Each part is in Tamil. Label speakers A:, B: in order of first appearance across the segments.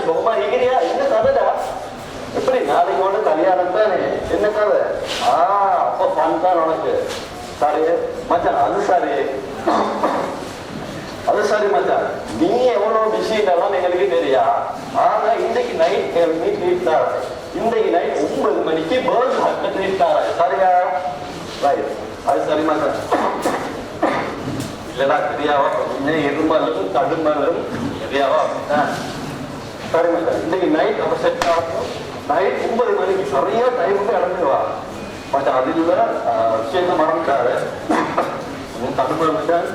A: சும்மா இருக்கிறியா? என்ன கதைடா? எப்படி நாளைக்கு ஒன்று கல்யாணம் தானே? என்ன கதை? அப்போ ஃபன் தான் உனக்கு. சரி மச்சான், அது சரி மச்சான், நீ எவ்வளவு பிஸின்னாலும் எங்களுக்கு தெரியா. ஆனா இன்னைக்கு நைட் நீ ட்ரீட் தார. இன்னைக்கு நைட் 9 மணிக்கு பேர்ட் ஹக்க ட்ரீட் தார. சரியா? ரைட், அது சரி மச்சான். இல்லடா தெரியாவா? கொஞ்சம் எருமலும் கடுமலும் தெரியாவா? சரி மச்சான், இன்னைக்கு நைட் அப்ப செட் ஆகும். நைட் 9 மணிக்கு சரியா டைமுக்கு இறங்குவா மச்சான். அது இல்ல விஷயத்த மறந்துட்டாரு. கடுமல் மச்சான்,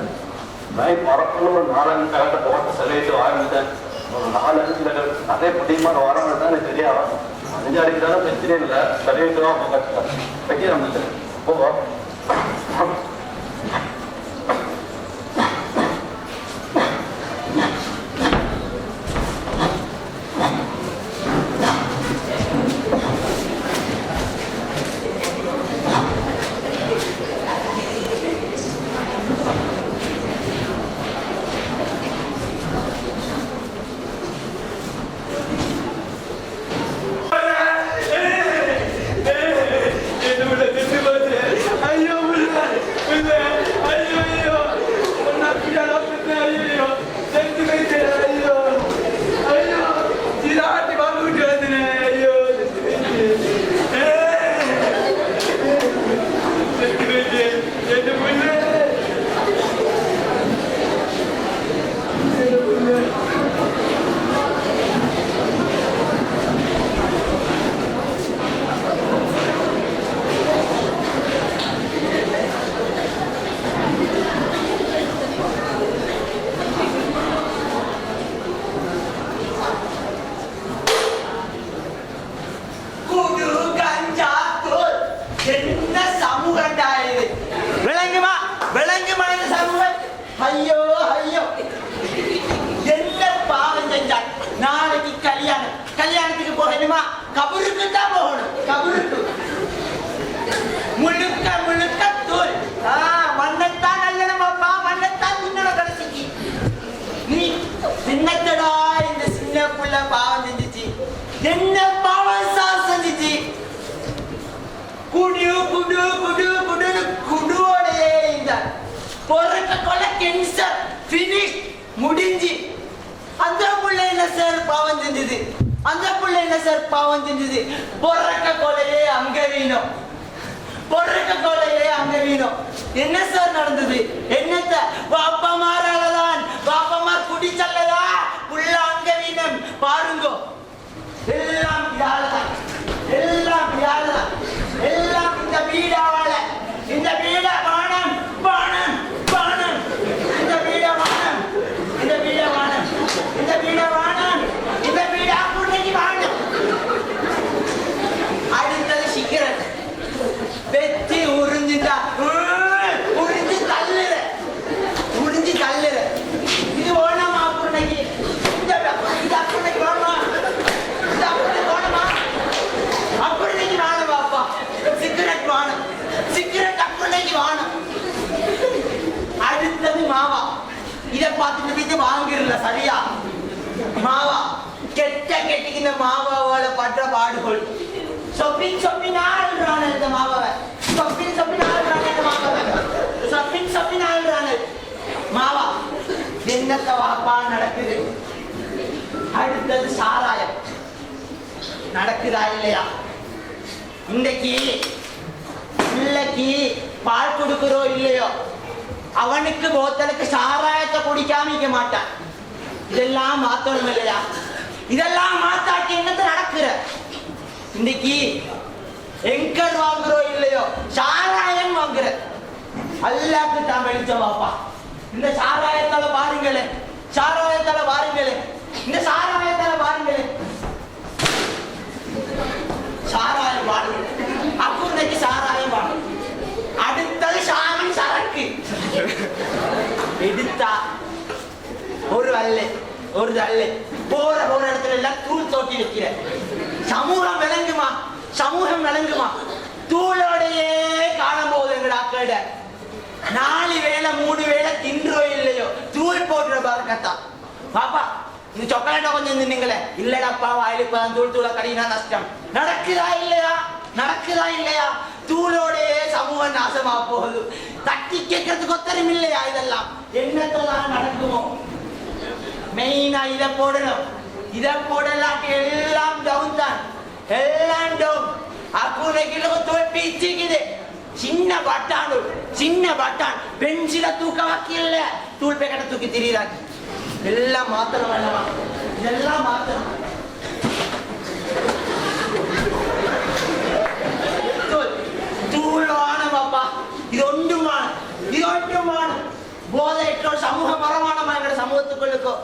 A: நைட் மறக்கணும். 4-5 கலட்ட போட்டு செலவிட்டு ஆரம்பித்தேன். ஒரு 4-5 அதே முடியுமா வரணும் தான் எனக்கு தெரியா. 5 அடிக்கிறாலும் பிரச்சனை இல்லை. செலவிட்டு தான் வைக்கிறேன் மச்சான். போவா முடிஞ்சு. அந்த புள்ள என்ன சார் பாவம் செஞ்சது? அந்த புள்ள என்ன சார் பாவம் செஞ்சது? பொறக்க கொலையே அங்க வீணும், பொறக்க கொலையே அங்க வீணும். என்ன சார் நடந்தது? என்னத்த பாப்பமாராலதான், பாப்பமார் குடிச்சல்லதா புள்ள அங்க வீணம். பாருங்க, எல்லாம் யாருதான், எல்லாம் யாருதான், எல்லாம் இந்த வீடாவால. இந்த வீட வானம் வானம் வானம், இந்த வீட வானம், இந்த வீட வானம், இந்த வீட வானம், இந்த வீட புண்ணிக்கு வானம். அடுத்தது சிகரெட் வெத்தி உறிஞ்சிட்டா, உறிஞ்சி தள்ளுற, உறிஞ்சி தள்ளுற. இது ஓனமா புண்ணிக்கு? இந்த புண்ணிக்கு வேணுமா? இந்த புண்ணிக்கு வேணுமா? அப்படிக்கு வாணும் பாப்பா. சிகரெட் வாணும், சிகரெட் அப்படிக்கு வாணும். அடுத்தது மாவா. இதை பார்த்துட்டு வாங்கிடல சரியா? மாவா கெட்ட கெட்டிக்கு இந்த மாவாவோட பற்ற பாடுகள். சொப்பின் சொப்பின் ஆள்றான இந்த மாவாவை, சொப்பின் சொப்பின் ஆள்றான இந்த மாவாவை, சொப்பின் சொப்பின் ஆள்றான மாவா. என்னத்த வாப்பா நடக்குது? அடுத்தது சாராயம் நடக்குதா இல்லையா? இன்றைக்கு பிள்ளைக்கு பால் கொடுக்கிறோம் இல்லையோ, அவனுக்கு போத்தலுக்கு சாராயத்தை குடிக்காம மாட்டான். இதெல்லாம் மாத்தணும் இல்லையா? இதெல்லாம் மாத்தாட்டி என்னத்த நடக்குற? இன்னைக்கு எங்கர் வாங்குறோம் இல்லையோ, சாராயம் வாங்குற. அல்லாக்கு தான் வெளிச்சம் பாப்பா. இந்த சாராயத்தால பாருங்களே, சாராயத்தால பாருங்களே, இந்த சாராயத்தால பாருங்களே, சாராயம் பாருங்க. அப்போ இன்னைக்கு சாராயம் பாருங்க. அடுத்தது சாமி சரக்கு எடுத்தா ஒரு அல்ல ஒரு அல்ல போற போற இடத்துல எல்லாம் தூள் தோட்டி வைக்கிற. சமூகம் விளங்குமா? சமூகம் விளங்குமா? தூளோடையே காணும் போது எங்கடா கேட 4 வேளை 3 வேளை தின்றோ இல்லையோ தூள் போடுற பாருக்கத்தா பாப்பா. இது சொக்கலேட்டை கொஞ்சம் தின்னுங்களே. இல்லடப்பா வாயில இப்பதான் தூள் தூள கடினா நஷ்டம். நடக்குதா இல்லையா? நடக்குதா இல்லையா? தூளோடே சமூகம் நாசமா போகுது. தட்டி கேட்கறதுக்கு ஒத்தரும் இல்லையா? இதெல்லாம் என்னத்தான் நடக்குமோ? மெயினா இதை போடணும். இதை போடலாட்டி எல்லாம் டவுன் தான், எல்லாம் டவுன். அக்குறைக்கு தோல் பீச்சிக்குது. சின்ன பட்டான் பெஞ்சில தூக்க வாக்கியல்ல, தூள் பேக்கெட்டை தூக்கி திரியிறாங்க. எல்லாம் மாத்தணும் வேண்டாமா? இதெல்லாம் மாத்தணும். தூளான பாப்பா, இது ஒன்றுமான போதை சமூக பரமானமா எங்க சமூகத்துக்குள்ளுக்கோ